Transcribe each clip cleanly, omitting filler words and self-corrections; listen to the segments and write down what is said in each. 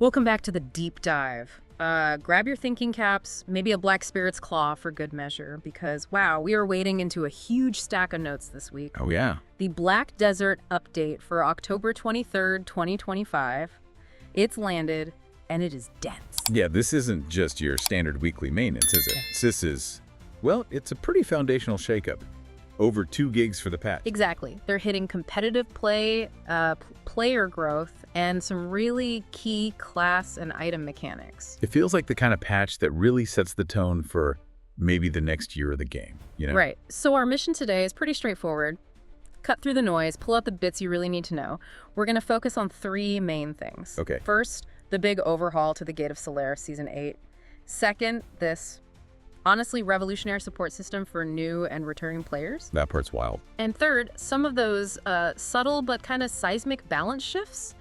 Welcome back to the deep dive. Grab your thinking caps, maybe a Black Spirit's Claw for good measure, because wow, we are wading into a huge stack of notes this week. Oh, yeah. The Black Desert update for October 23rd, 2025. It's landed, and it is dense. Yeah, this isn't just your standard weekly maintenance, is it? This is, well, it's a pretty foundational shakeup. Over 2 gigs for the patch. Exactly. They're hitting competitive play, player growth, and some really key class and item mechanics. It feels like the kind of patch that really sets the tone for maybe the next year of the game, you know? Right. So our mission today is pretty straightforward. Cut through the noise, pull out the bits you really need to know. We're going to focus on 3 main things. Okay. First, the big overhaul to the Gate of Solaire Season 8. Second, this honestly revolutionary support system for new and returning players. That part's wild. And third, some of those subtle but kind of seismic balance shifts.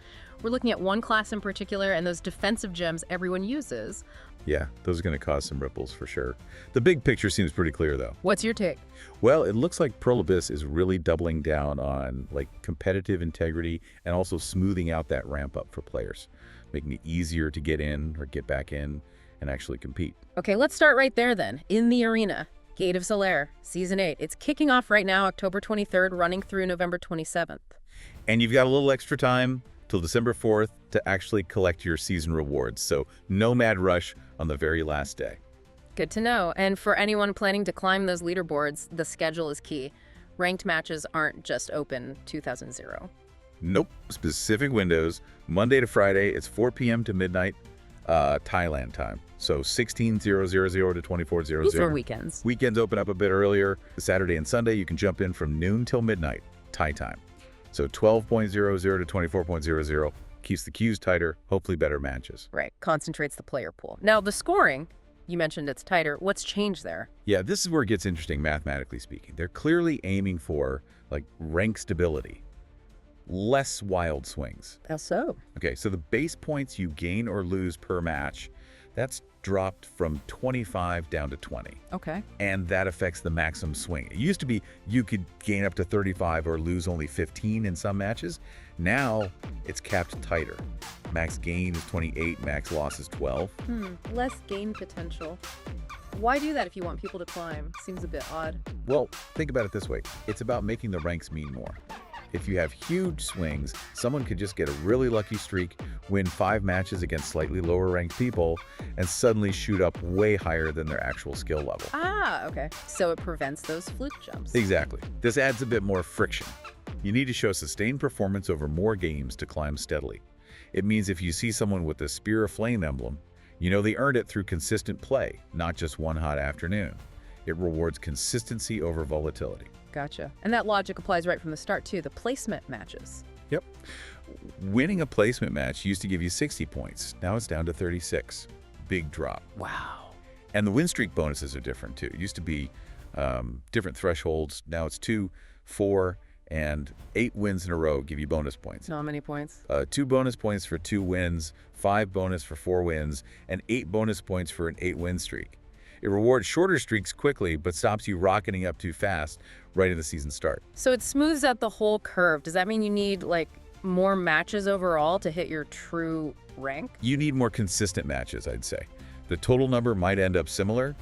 We're looking at one class in particular and those defensive gems everyone uses. Yeah, those are going to cause some ripples for sure. The big picture seems pretty clear, though. What's your take? Well, it looks like Pearl Abyss is really doubling down on competitive integrity and also smoothing out that ramp up for players, making it easier to get in or get back in and actually compete. Okay, let's start right there then. In the arena, Gate of Solaire, Season 8. It's kicking off right now, October 23rd, running through November 27th. And you've got a little extra time till December 4th to actually collect your season rewards, so no mad rush on the very last day. Good to know. And for anyone planning to climb those leaderboards, the schedule is key. Ranked matches aren't just open 2000. Nope, specific windows. Monday to Friday, it's 4 p.m. to midnight, Thailand time. So 16:000 to 24:00. These are weekends. Weekends open up a bit earlier. Saturday and Sunday, you can jump in from noon till midnight, Thai time. So 12:00 to 24:00 keeps the queues tighter, hopefully better matches. Right, concentrates the player pool. Now, the scoring, you mentioned it's tighter. What's changed there? Yeah, this is where it gets interesting mathematically speaking. They're clearly aiming for rank stability, less wild swings. How so? Okay, so the base points you gain or lose per match, that's dropped from 25 down to 20. Okay. And that affects the maximum swing. It used to be you could gain up to 35 or lose only 15 in some matches. Now it's capped tighter. Max gain is 28, max loss is 12. Less gain potential. Why do that if you want people to climb? Seems a bit odd. Well, think about it this way. It's about making the ranks mean more. If you have huge swings, someone could just get a really lucky streak, win 5 matches against slightly lower ranked people, and suddenly shoot up way higher than their actual skill level. Ah, okay. So it prevents those fluke jumps. Exactly. This adds a bit more friction. You need to show sustained performance over more games to climb steadily. It means if you see someone with the Spear of Flame emblem, you know they earned it through consistent play, not just one hot afternoon. It rewards consistency over volatility. Gotcha. And that logic applies right from the start, too. The placement matches. Yep. Winning a placement match used to give you 60 points. Now it's down to 36. Big drop. Wow. And the win streak bonuses are different, too. It used to be different thresholds. Now it's 2, 4, and 8 wins in a row give you bonus points. Not many points. 2 bonus points for 2 wins, 5 bonus for 4 wins, and 8 bonus points for an 8-win streak. It rewards shorter streaks quickly, but stops you rocketing up too fast right at the season start. So it smooths out the whole curve. Does that mean you need, more matches overall to hit your true rank? You need more consistent matches, I'd say. The total number might end up similar,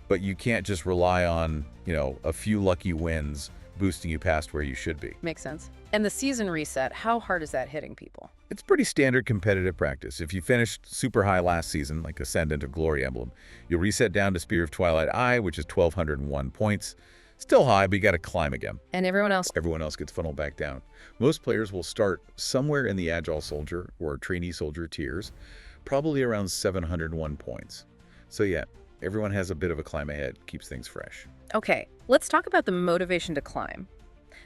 but you can't just rely on, a few lucky wins boosting you past where you should be. Makes sense. And the season reset, how hard is that hitting people? It's pretty standard competitive practice. If you finished super high last season, like Ascendant of Glory emblem, you'll reset down to Spear of Twilight Eye, which is 1,201 points. Still high, but you got to climb again. And everyone else? Everyone else gets funneled back down. Most players will start somewhere in the Agile Soldier or Trainee Soldier tiers, probably around 701 points. So yeah, everyone has a bit of a climb ahead, keeps things fresh. Okay, let's talk about the motivation to climb.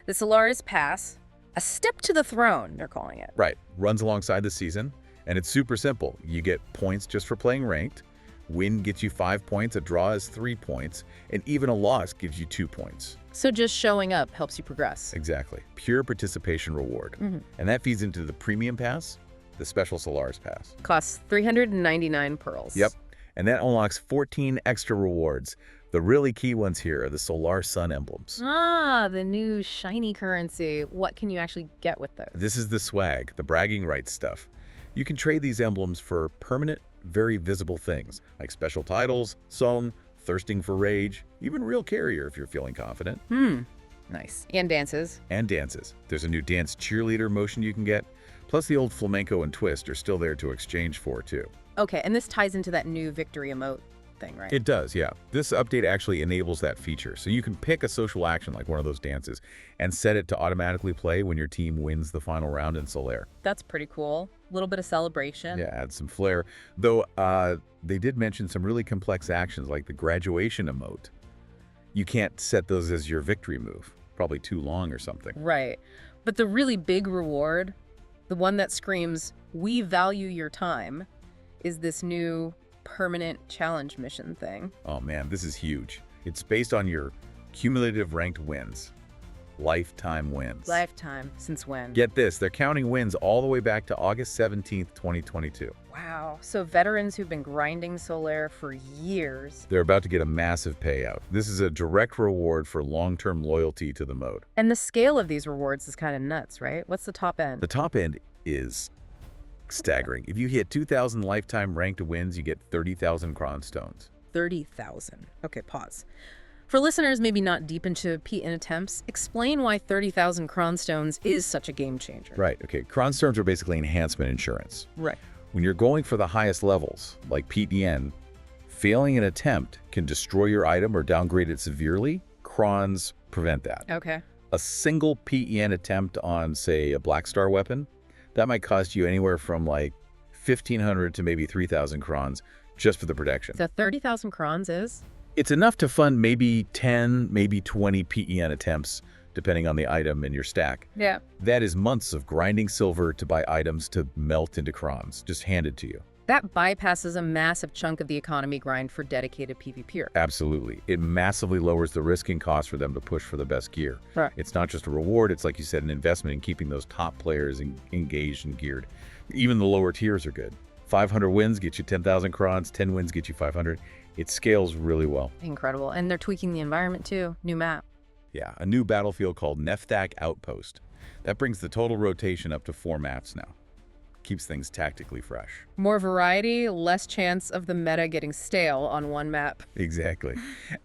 The Solaris Pass, a step to the throne, they're calling it. Right, runs alongside the season, and it's super simple. You get points just for playing ranked, win gets you 5 points, a draw is 3 points, and even a loss gives you 2 points. So just showing up helps you progress. Exactly, pure participation reward. And that feeds into the Premium Pass, the Special Solaris Pass. Costs 399 pearls. Yep, and that unlocks 14 extra rewards. The really key ones here are the Solar Sun emblems. Ah, the new shiny currency. What can you actually get with those? This is the swag, the bragging rights stuff. You can trade these emblems for permanent, very visible things, like special titles, song, thirsting for rage, even real carrier if you're feeling confident. Nice. And dances. And dances. There's a new dance cheerleader motion you can get, plus the old flamenco and twist are still there to exchange for, too. Okay, and this ties into that new victory emote thing, right? It does, yeah. This update actually enables that feature, so you can pick a social action like one of those dances and set it to automatically play when your team wins the final round in Solaire. That's pretty cool. A little bit of celebration. Yeah, add some flair. Though they did mention some really complex actions like the graduation emote. You can't set those as your victory move. Probably too long or something. Right. But the really big reward, the one that screams, "We value your time," is this new permanent challenge mission thing. Oh man, this is huge. It's based on your cumulative ranked wins. Lifetime wins. Lifetime. Since when? Get this, they're counting wins all the way back to August 17th, 2022. Wow. So veterans who've been grinding Solaire for years. They're about to get a massive payout. This is a direct reward for long-term loyalty to the mode. And the scale of these rewards is kind of nuts, right? What's the top end? The top end is staggering. If you hit 2,000 lifetime ranked wins, you get 30,000 Cron Stones. 30,000. Okay, pause. For listeners maybe not deep into P-in attempts, explain why 30,000 Cron Stones is such a game changer. Right, okay. Cron Stones are basically enhancement insurance. Right. When you're going for the highest levels, like PTN, failing an attempt can destroy your item or downgrade it severely. Crons prevent that. Okay. A single PEN attempt on, say, a Black Star weapon, that might cost you anywhere from like 1,500 to maybe 3,000 Crons just for the protection. So 30,000 Crons is? It's enough to fund maybe 10, maybe 20 PEN attempts, depending on the item in your stack. Yeah. That is months of grinding silver to buy items to melt into Crons, just handed to you. That bypasses a massive chunk of the economy grind for dedicated PvPer. Absolutely. It massively lowers the risk and cost for them to push for the best gear. Right. It's not just a reward, it's like you said, an investment in keeping those top players engaged and geared. Even the lower tiers are good. 500 wins get you 10,000 Crons, 10 wins get you 500. It scales really well. Incredible. And they're tweaking the environment too. New map. Yeah, a new battlefield called Nefthak Outpost. That brings the total rotation up to 4 maps now. Keeps things tactically fresh. More variety, less chance of the meta getting stale on one map. Exactly.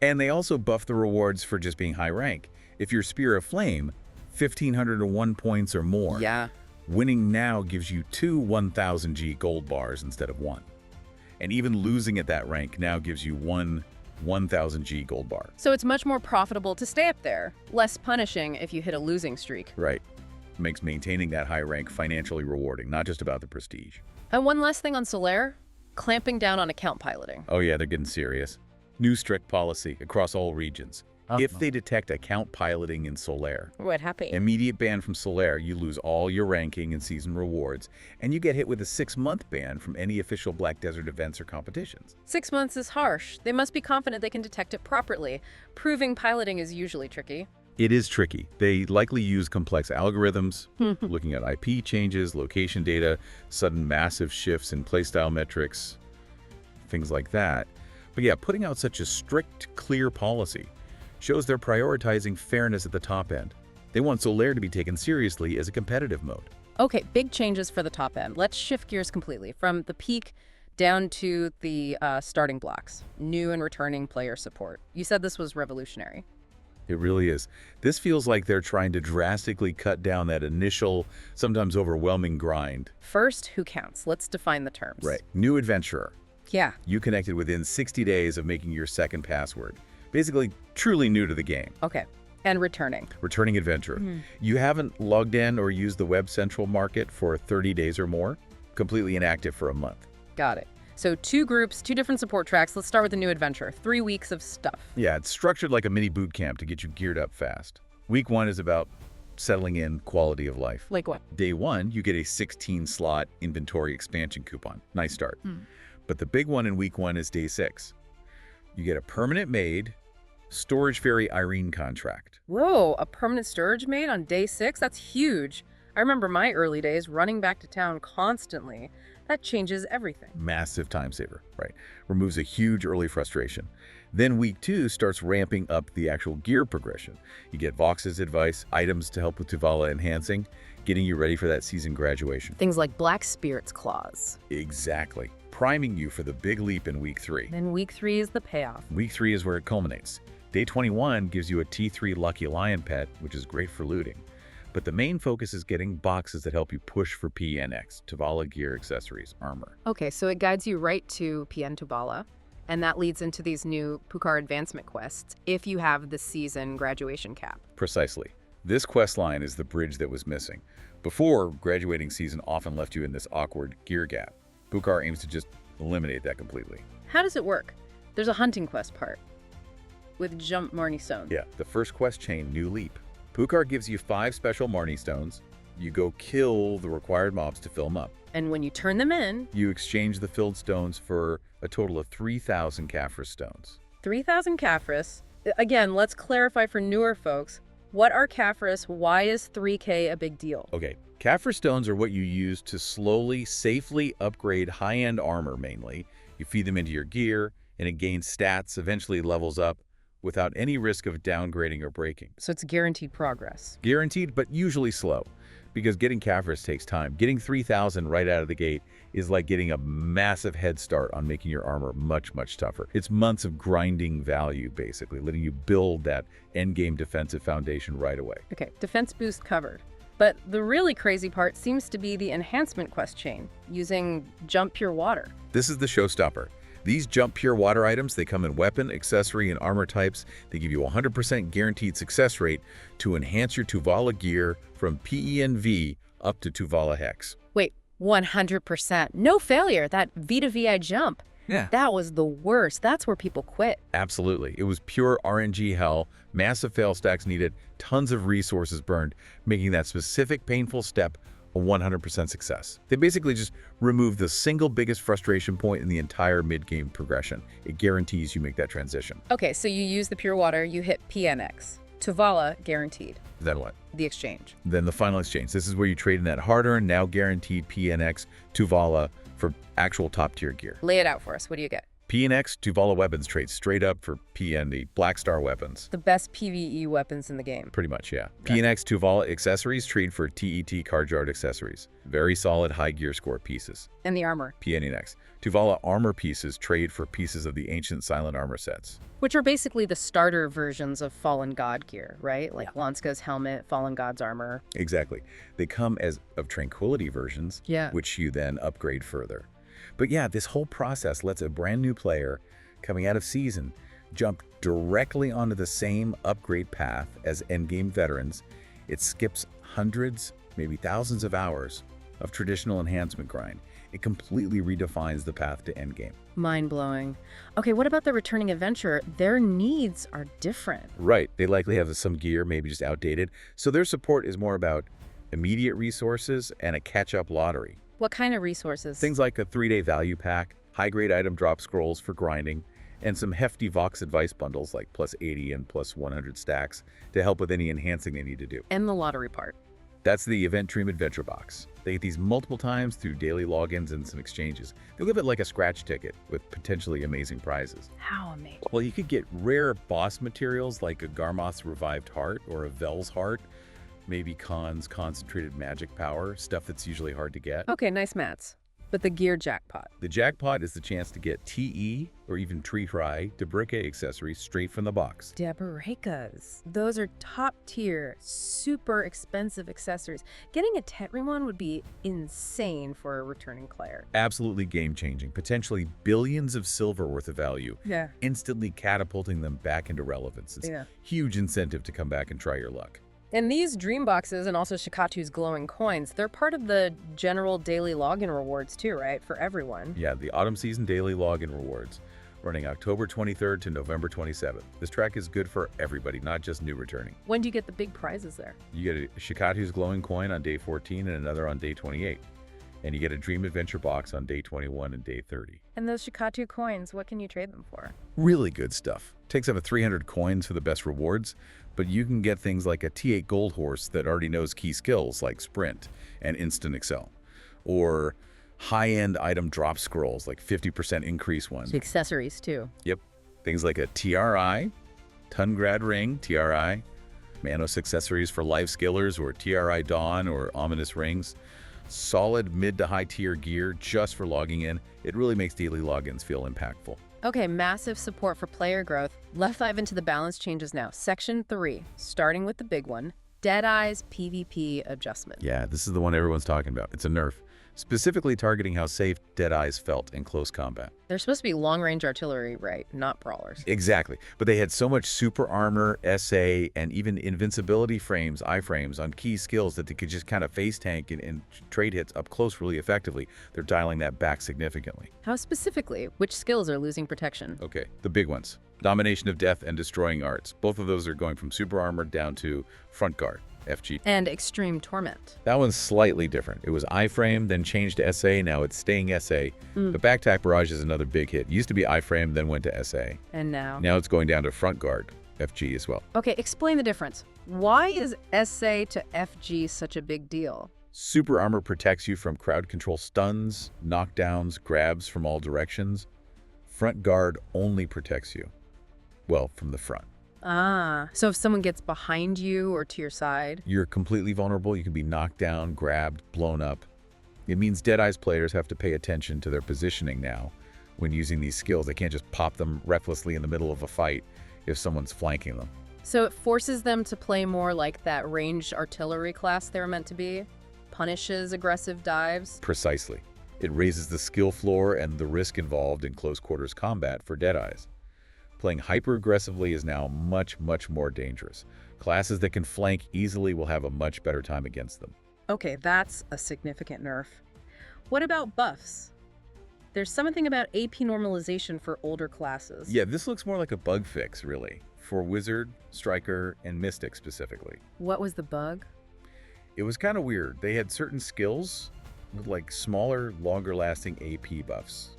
And they also buff the rewards for just being high rank. If you're Spear of Flame, 1,501 points or more. Yeah. Winning now gives you 2 1,000 G gold bars instead of 1. And even losing at that rank now gives you 1 1,000 G gold bar. So it's much more profitable to stay up there. Less punishing if you hit a losing streak. Right. Makes maintaining that high rank financially rewarding, not just about the prestige. And one last thing on Solaire, clamping down on account piloting. Oh yeah, they're getting serious. New strict policy across all regions. If they detect account piloting in Solaire, What happened? immediate ban from Solaire, you lose all your ranking and season rewards, and you get hit with a 6-month ban from any official Black Desert events or competitions. 6 months is harsh. They must be confident they can detect it properly. Proving piloting is usually tricky. It is tricky. They likely use complex algorithms, looking at IP changes, location data, sudden massive shifts in playstyle metrics, things like that. But yeah, putting out such a strict, clear policy shows they're prioritizing fairness at the top end. They want Solaire to be taken seriously as a competitive mode. Okay, big changes for the top end. Let's shift gears completely from the peak down to the starting blocks. New and returning player support. You said this was revolutionary. It really is. This feels like they're trying to drastically cut down that initial, sometimes overwhelming grind. First, who counts? Let's define the terms. Right. New adventurer. Yeah. You connected within 60 days of making your second password. Basically, truly new to the game. Okay. And returning. Returning adventurer. You haven't logged in or used the Web Central Market for 30 days or more. Completely inactive for a month. Got it. So 2 groups, 2 different support tracks. Let's start with the new adventure. 3 weeks of stuff. Yeah, it's structured like a mini boot camp to get you geared up fast. Week 1 is about settling in, quality of life. Like what? Day 1, you get a 16-slot inventory expansion coupon. Nice start. But the big one in week 1 is day 6. You get a permanent made Storage Fairy Irene contract. Whoa, a permanent storage made on day 6? That's huge. I remember my early days running back to town constantly. That changes everything. Massive time saver, right? Removes a huge early frustration. Then week 2 starts ramping up the actual gear progression. You get Vox's advice, items to help with Tuvala enhancing, getting you ready for that season graduation. Things like Black Spirit's Claws. Exactly. Priming you for the big leap in week 3. Then week 3 is the payoff. Week 3 is where it culminates. Day 21 gives you a T3 Lucky Lion pet, which is great for looting. But the main focus is getting boxes that help you push for PNX, Tuvala gear, accessories, armor. Okay, so it guides you right to PN Tuvala, and that leads into these new Pucar advancement quests if you have the season graduation cap. Precisely. This quest line is the bridge that was missing. Before, graduating season often left you in this awkward gear gap. Pucar aims to just eliminate that completely. How does it work? There's a hunting quest part with Jump Marnie Stone. Yeah, the first quest chain, New Leap. Pucar gives you 5 special Marnie stones. You go kill the required mobs to fill them up. And when you turn them in, You exchange the filled stones for a total of 3,000 Caphras stones. 3,000 Caphras. Again, let's clarify for newer folks. What are Caphras? Why is 3K a big deal? Okay, Caphras stones are what you use to slowly, safely upgrade high-end armor mainly. You feed them into your gear, and it gains stats, eventually levels up, without any risk of downgrading or breaking. So it's guaranteed progress. Guaranteed, but usually slow, because getting Caphras takes time. Getting 3,000 right out of the gate is like getting a massive head start on making your armor much, much tougher. It's months of grinding value, basically, letting you build that endgame defensive foundation right away. Okay, defense boost covered. But the really crazy part seems to be the enhancement quest chain, using Jump Pure Water. This is the showstopper. These Jump Pure Water items, they come in weapon, accessory, and armor types. They give you a 100% guaranteed success rate to enhance your Tuvala gear from PENV up to Tuvala Hex. Wait, 100%. No failure, that V to VI jump. Yeah. That was the worst. That's where people quit. Absolutely. It was pure RNG hell, massive fail stacks needed, tons of resources burned, making that specific painful step a 100% success. They basically just removed the single biggest frustration point in the entire mid-game progression. It guarantees you make that transition. Okay, so you use the Pure Water, you hit PNX. Tuvala, guaranteed. Then what? The exchange. Then the final exchange. This is where you trade in that hard-earned, now guaranteed PNX Tuvala for actual top-tier gear. Lay it out for us. What do you get? PNX Tuvala weapons trade straight up for PN, the Black Star weapons. The best PvE weapons in the game. Pretty much, yeah. Okay. PNX Tuvala accessories trade for TET card yard accessories. Very solid high gear score pieces. And the armor, PNX. Tuvala armor pieces trade for pieces of the ancient silent armor sets. which are basically the starter versions of Fallen God gear, right? Like Lanska's helmet, Fallen God's armor. Exactly. They come as of Tranquility versions, Yeah. which you then upgrade further. But yeah, this whole process lets a brand new player coming out of season jump directly onto the same upgrade path as endgame veterans. It skips hundreds, maybe thousands of hours of traditional enhancement grind. It completely redefines the path to endgame. Mind-blowing. Okay, what about the returning adventurer? Their needs are different. Right, they likely have some gear, maybe just outdated, so their support is more about immediate resources and a catch-up lottery. What kind of resources? Things like a 3-day value pack, high-grade item drop scrolls for grinding, and some hefty Vox advice bundles like plus 80 and plus 100 stacks to help with any enhancing they need to do. And the lottery part. That's the Event Dream Adventure Box. They get these multiple times through daily logins and some exchanges. They live it like a scratch ticket with potentially amazing prizes. How amazing. Well, you could get rare boss materials like a Garmoth's Revived Heart or a Vel's Heart, maybe Khan's Concentrated Magic Power, stuff that's usually hard to get. Okay, nice mats. But the gear jackpot. The jackpot is the chance to get TE or even Tree Fry Debrica accessories straight from the box. Debricas. Those are top tier, super expensive accessories. Getting a Tetri one would be insane for a returning player. Absolutely game-changing, potentially billions of silver worth of value, Yeah. instantly catapulting them back into relevance. It's Yeah. huge incentive to come back and try your luck. And these dream boxes and also Shikatu's glowing coins, they're part of the general daily login rewards too, right? For everyone. Yeah, the Autumn Season Daily Login Rewards, running October 23rd to November 27th. This track is good for everybody, not just new returning. When do you get the big prizes there? You get a Shikatu's glowing coin on day 14 and another on day 28. And you get a Dream Adventure box on day 21 and day 30. And those Shikatu coins, what can you trade them for? Really good stuff. Takes up 300 coins for the best rewards, but you can get things like a T8 Gold Horse that already knows key skills like Sprint and Instant Excel, or High-end item drop scrolls, like 50% increase ones. So accessories, too. Yep. Things like a TRI, Tungrad ring, TRI, Manos accessories for life skillers, or TRI Dawn or Ominous rings. Solid mid to high tier gear just for logging in. It really makes daily logins feel impactful. Okay, massive support for player growth. Let's dive into the balance changes now. Section 3, starting with the big one, Deadeye's PvP adjustment. Yeah, this is the one everyone's talking about. It's a nerf, specifically targeting how safe Deadeyes felt in close combat. They're supposed to be long-range artillery, right? Not brawlers. Exactly, but they had so much super armor, SA, and even invincibility frames, iframes, on key skills that they could just kind of face tank and trade hits up close really effectively. They're dialing that back significantly. How specifically? Which skills are losing protection? Okay, the big ones. Domination of Death and Destroying Arts. Both of those are going from super armor down to front guard, FG. And Extreme Torment. That one's slightly different. It was iframe, then changed to SA, now it's staying SA. But Backtack Barrage is another big hit. Used to be iframe, then went to SA. And now? Now it's going down to front guard, FG as well. Okay, explain the difference. Why is SA to FG such a big deal? Super armor protects you from crowd control stuns, knockdowns, grabs from all directions. Front guard only protects you. Well, from the front. Ah, so if someone gets behind you or to your side? You're completely vulnerable. You can be knocked down, grabbed, blown up. It means Deadeye's players have to pay attention to their positioning now when using these skills. They can't just pop them recklessly in the middle of a fight if someone's flanking them. So it forces them to play more like that ranged artillery class they were meant to be? Punishes aggressive dives? Precisely. It raises the skill floor and the risk involved in close quarters combat for Deadeyes. Playing hyper-aggressively is now much, much more dangerous. Classes that can flank easily will have a much better time against them. Okay, that's a significant nerf. What about buffs? There's something about AP normalization for older classes. Yeah, this looks more like a bug fix, really, for Wizard, Striker, and Mystic specifically. What was the bug? It was kind of weird. They had certain skills with like smaller, longer-lasting AP buffs.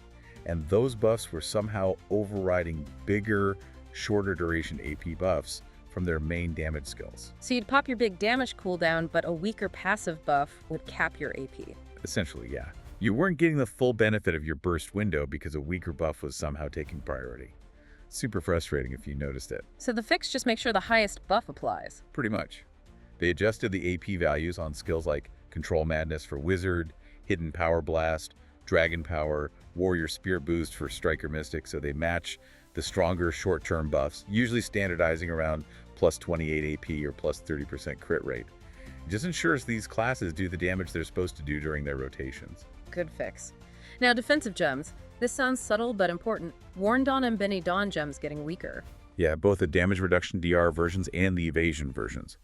And those buffs were somehow overriding bigger, shorter duration AP buffs from their main damage skills. So you'd pop your big damage cooldown, but a weaker passive buff would cap your AP. Essentially, yeah. You weren't getting the full benefit of your burst window because a weaker buff was somehow taking priority. Super frustrating if you noticed it. So the fix just makes sure the highest buff applies. Pretty much. They adjusted the AP values on skills like Control Madness for Wizard, Hidden Power Blast, Dragon Power, Warrior Spear Boost for Striker Mystic, so they match the stronger short-term buffs, usually standardizing around plus 28 AP or plus 30% crit rate. It just ensures these classes do the damage they're supposed to do during their rotations. Good fix. Now, defensive gems. This sounds subtle but important. Worn Dawn and Benny Dawn gems getting weaker. Yeah, both the damage reduction DR versions and the evasion versions.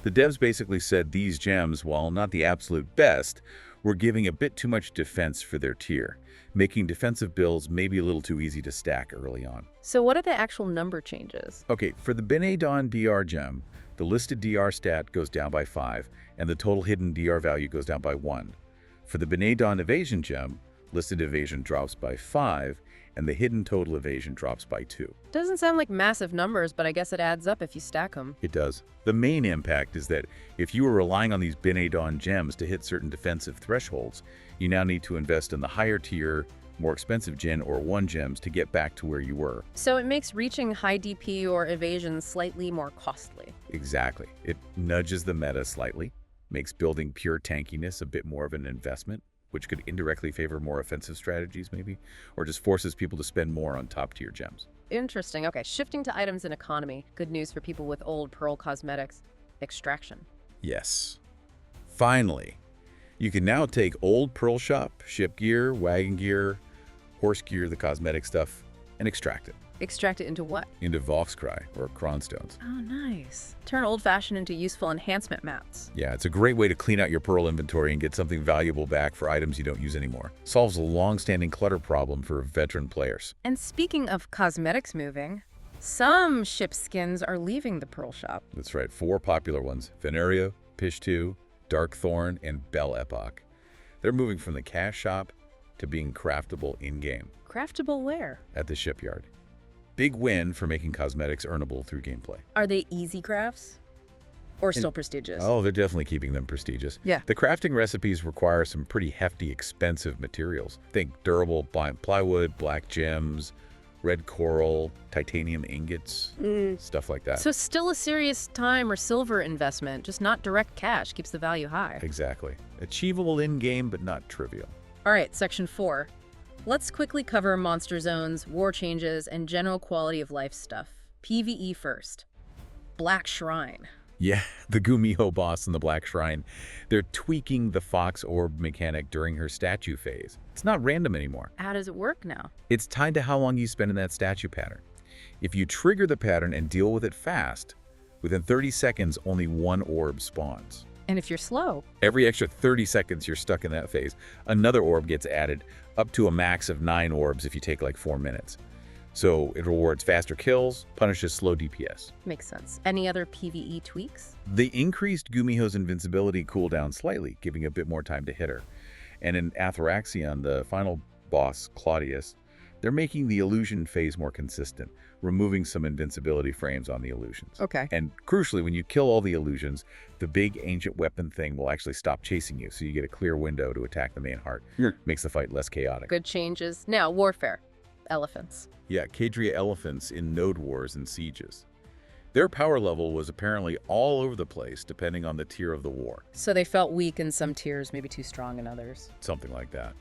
The devs basically said these gems, while not the absolute best, were giving a bit too much defense for their tier, making defensive builds maybe a little too easy to stack early on. So what are the actual number changes? Okay, for the Bene Dawn DR gem, the listed DR stat goes down by 5, and the total hidden DR value goes down by 1. For the Bene Dawn evasion gem, listed evasion drops by 5, and the hidden total evasion drops by 2. Doesn't sound like massive numbers, but I guess it adds up if you stack them. It does. The main impact is that if you were relying on these Bene Dawn gems to hit certain defensive thresholds, you now need to invest in the higher tier, more expensive Gen or 1 gems to get back to where you were. So it makes reaching high DP or evasion slightly more costly. Exactly. It nudges the meta slightly, makes building pure tankiness a bit more of an investment, which could indirectly favor more offensive strategies maybe, or just forces people to spend more on top-tier gems. Interesting. Okay, shifting to items in economy. Good news for people with old Pearl cosmetics. Extraction. Yes. Finally, you can now take old Pearl Shop, ship gear, wagon gear, horse gear, the cosmetic stuff, and extract it Extract it into what? into Voxcry or Cronstones. Oh, nice. Turn old-fashioned into useful enhancement mats. Yeah, it's a great way to clean out your Pearl inventory and get something valuable back for items you don't use anymore. Solves a long-standing clutter problem for veteran players. And speaking of cosmetics moving, some ship skins are leaving the Pearl Shop. That's right, 4 popular ones: Venerio, Pishtu, Darkthorn, and Bell Epoch. They're moving from the cash shop to being craftable in-game Craftable where? at the shipyard. Big win for making cosmetics earnable through gameplay. Are they easy crafts? Or still prestigious? Oh, they're definitely keeping them prestigious. Yeah. The crafting recipes require some pretty hefty, expensive materials. Think durable plywood, black gems, red coral, titanium ingots, stuff like that. So still a serious time or silver investment, just not direct cash, keeps the value high. Exactly. Achievable in-game, but not trivial. All right, Section 4. Let's quickly cover monster zones, war changes, and general quality of life stuff. PvE first. Black Shrine. Yeah, the Gumiho boss in the Black Shrine. They're tweaking the Fox Orb mechanic during her statue phase. It's not random anymore. How does it work now? It's tied to how long you spend in that statue pattern. If you trigger the pattern and deal with it fast, within 30 seconds, only one orb spawns. And if you're slow? Every extra 30 seconds you're stuck in that phase, another orb gets added, up to a max of 9 orbs if you take like 4 minutes. So it rewards faster kills, punishes slow DPS. Makes sense. Any other PvE tweaks? They increased Gumiho's invincibility cooldown slightly, giving a bit more time to hit her. And in Atheraxion, the final boss, Claudius, they're making the illusion phase more consistent, removing some invincibility frames on the illusions. Okay. And crucially, when you kill all the illusions, the big ancient weapon thing will actually stop chasing you, so you get a clear window to attack the main heart. Makes the fight less chaotic. Good changes. Now, warfare. Elephants. Yeah, Kadria elephants in node wars and sieges. Their power level was apparently all over the place depending on the tier of the war. So they felt weak in some tiers, maybe too strong in others. Something like that.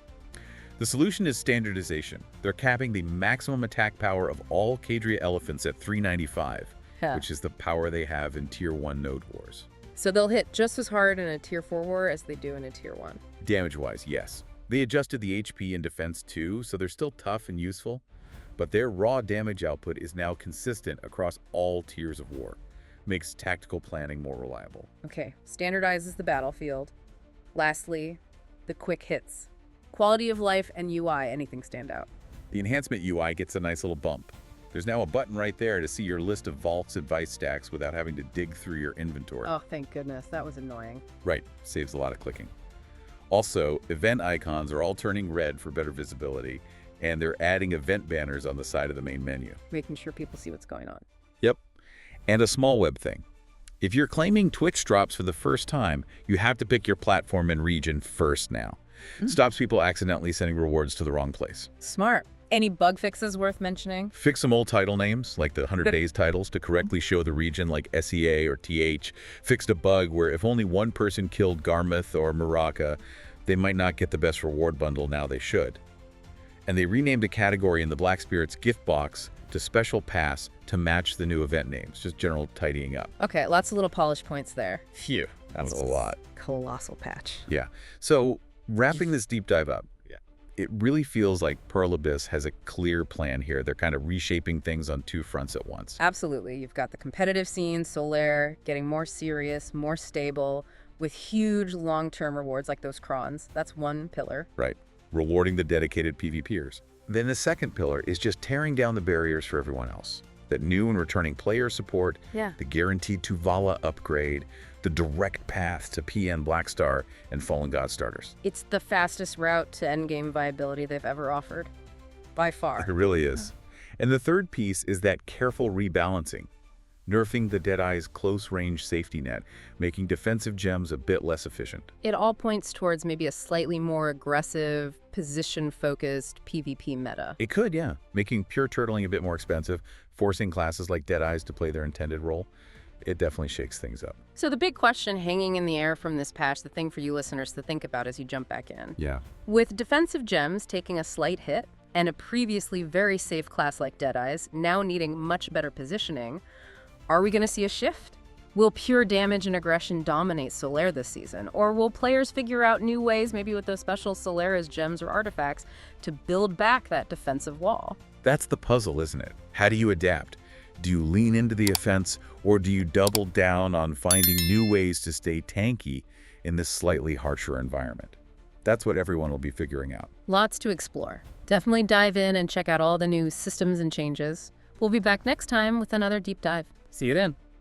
The solution is standardization. They're capping the maximum attack power of all Kadria elephants at 395, which is the power they have in Tier 1 node wars. So they'll hit just as hard in a Tier 4 war as they do in a Tier 1. Damage-wise, yes. They adjusted the HP and defense too, so they're still tough and useful, but their raw damage output is now consistent across all tiers of war. Makes tactical planning more reliable. Okay, standardizes the battlefield. Lastly, the quick hits. Quality of life and UI, anything stand out? The enhancement UI gets a nice little bump. There's now a button right there to see your list of vaults and vice stacks without having to dig through your inventory. Oh, thank goodness. That was annoying. Right, saves a lot of clicking. Also, event icons are all turning red for better visibility, and they're adding event banners on the side of the main menu. Making sure people see what's going on. Yep. And a small web thing. If you're claiming Twitch drops for the first time, you have to pick your platform and region first now. Stops people accidentally sending rewards to the wrong place. Smart. Any bug fixes worth mentioning? Fix some old title names, like the 100 Days titles, to correctly show the region like SEA or TH. Fixed a bug where if only one person killed Garmouth or Maraka, they might not get the best reward bundle. Now they should. And they renamed a category in the Black Spirits gift box to Special Pass to match the new event names. Just general tidying up. Okay, lots of little polish points there. Phew, that's a lot. Colossal patch. Yeah. So wrapping this deep dive up, it really feels like Pearl Abyss has a clear plan here. They're kind of reshaping things on two fronts at once. Absolutely. You've got the competitive scene, Solaire, getting more serious, more stable, with huge long-term rewards like those crons. That's one pillar. Right. Rewarding the dedicated PvPers. Then the second pillar is just tearing down the barriers for everyone else. That new and returning player support, the guaranteed Tuvala upgrade, the direct path to PN Blackstar and Fallen God starters. It's the fastest route to endgame viability they've ever offered. By far. It really is. And the third piece is that careful rebalancing. Nerfing the Deadeye's close-range safety net, making defensive gems a bit less efficient. It all points towards maybe a slightly more aggressive, position-focused PvP meta. It could, yeah. Making pure turtling a bit more expensive, forcing classes like Deadeyes to play their intended role. It definitely shakes things up. So the big question hanging in the air from this patch, the thing for you listeners to think about as you jump back in. Yeah. With defensive gems taking a slight hit, and a previously very safe class like Deadeyes now needing much better positioning, are we going to see a shift? Will pure damage and aggression dominate Solaire this season? Or will players figure out new ways, maybe with those special Solaire's gems or artifacts, to build back that defensive wall? That's the puzzle, isn't it? How do you adapt? Do you lean into the offense, or do you double down on finding new ways to stay tanky in this slightly harsher environment? That's what everyone will be figuring out. Lots to explore. Definitely dive in and check out all the new systems and changes. We'll be back next time with another deep dive. See you then.